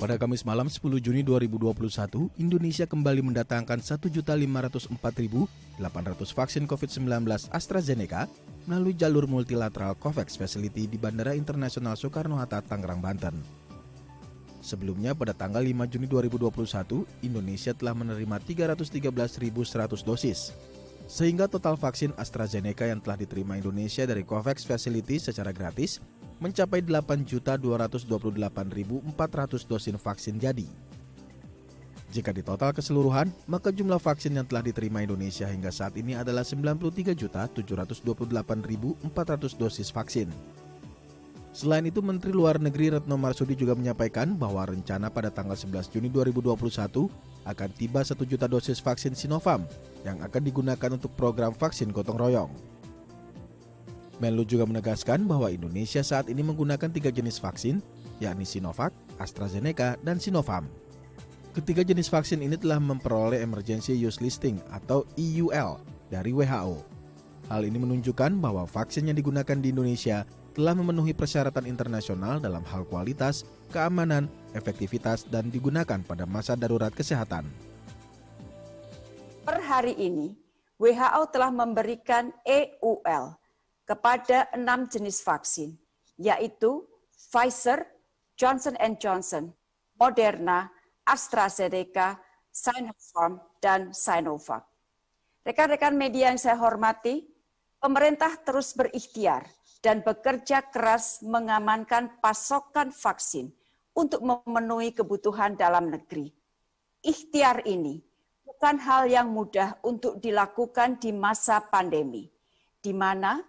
Pada Kamis malam 10 Juni 2021, Indonesia kembali mendatangkan 1.504.800 vaksin COVID-19 AstraZeneca melalui jalur multilateral COVAX Facility di Bandara Internasional Soekarno-Hatta, Tangerang, Banten. Sebelumnya pada tanggal 5 Juni 2021, Indonesia telah menerima 313.100 dosis. Sehingga total vaksin AstraZeneca yang telah diterima Indonesia dari COVAX Facility secara gratis mencapai 8.228.400 dosis vaksin jadi. Jika ditotal keseluruhan, maka jumlah vaksin yang telah diterima Indonesia hingga saat ini adalah 93.728.400 dosis vaksin. Selain itu, Menteri Luar Negeri Retno Marsudi juga menyampaikan bahwa rencana pada tanggal 11 Juni 2021 akan tiba 1 juta dosis vaksin Sinovac yang akan digunakan untuk program vaksin gotong royong. Menlu juga menegaskan bahwa Indonesia saat ini menggunakan 3 jenis vaksin, yakni Sinovac, AstraZeneca, dan Sinopharm. Ketiga jenis vaksin ini telah memperoleh Emergency Use Listing atau EUL dari WHO. Hal ini menunjukkan bahwa vaksin yang digunakan di Indonesia telah memenuhi persyaratan internasional dalam hal kualitas, keamanan, efektivitas, dan digunakan pada masa darurat kesehatan. Per hari ini, WHO telah memberikan EUL kepada 6 jenis vaksin, yaitu Pfizer, Johnson & Johnson, Moderna, AstraZeneca, Sinopharm, dan Sinovac. Rekan-rekan media yang saya hormati, pemerintah terus berikhtiar dan bekerja keras mengamankan pasokan vaksin untuk memenuhi kebutuhan dalam negeri. Ikhtiar ini bukan hal yang mudah untuk dilakukan di masa pandemi, di mana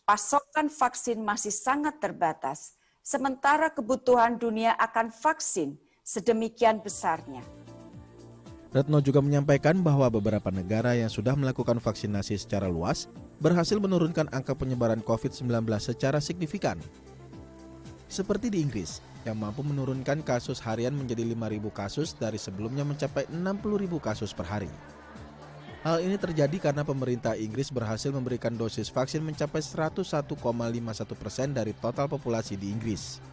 pasokan vaksin masih sangat terbatas, sementara kebutuhan dunia akan vaksin sedemikian besarnya. Retno juga menyampaikan bahwa beberapa negara yang sudah melakukan vaksinasi secara luas berhasil menurunkan angka penyebaran COVID-19 secara signifikan. Seperti di Inggris, yang mampu menurunkan kasus harian menjadi 5.000 kasus dari sebelumnya mencapai 60.000 kasus per hari. Hal ini terjadi karena pemerintah Inggris berhasil memberikan dosis vaksin mencapai 101,51% dari total populasi di Inggris.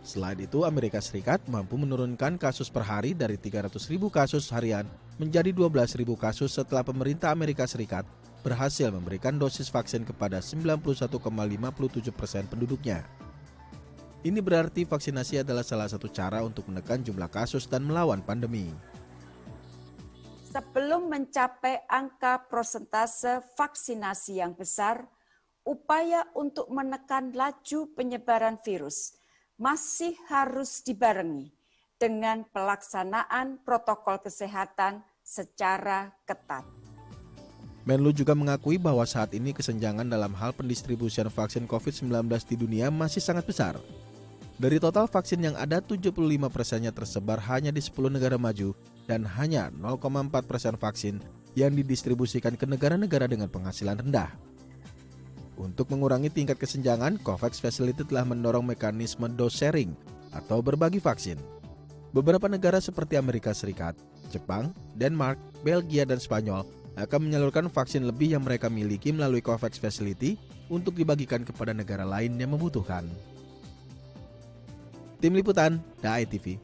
Selain itu, Amerika Serikat mampu menurunkan kasus per hari dari 300.000 kasus harian menjadi 12.000 kasus setelah pemerintah Amerika Serikat berhasil memberikan dosis vaksin kepada 91,57% penduduknya. Ini berarti vaksinasi adalah salah satu cara untuk menekan jumlah kasus dan melawan pandemi. Sebelum mencapai angka prosentase vaksinasi yang besar, upaya untuk menekan laju penyebaran virus masih harus dibarengi dengan pelaksanaan protokol kesehatan secara ketat. Menlu juga mengakui bahwa saat ini kesenjangan dalam hal pendistribusian vaksin COVID-19 di dunia masih sangat besar. Dari total vaksin yang ada, 75%-nya tersebar hanya di 10 negara maju dan hanya 0,4% vaksin yang didistribusikan ke negara-negara dengan penghasilan rendah. Untuk mengurangi tingkat kesenjangan, COVAX Facility telah mendorong mekanisme dose sharing atau berbagi vaksin. Beberapa negara seperti Amerika Serikat, Jepang, Denmark, Belgia, dan Spanyol akan menyalurkan vaksin lebih yang mereka miliki melalui COVAX Facility untuk dibagikan kepada negara lain yang membutuhkan. Tim Liputan, DAI TV.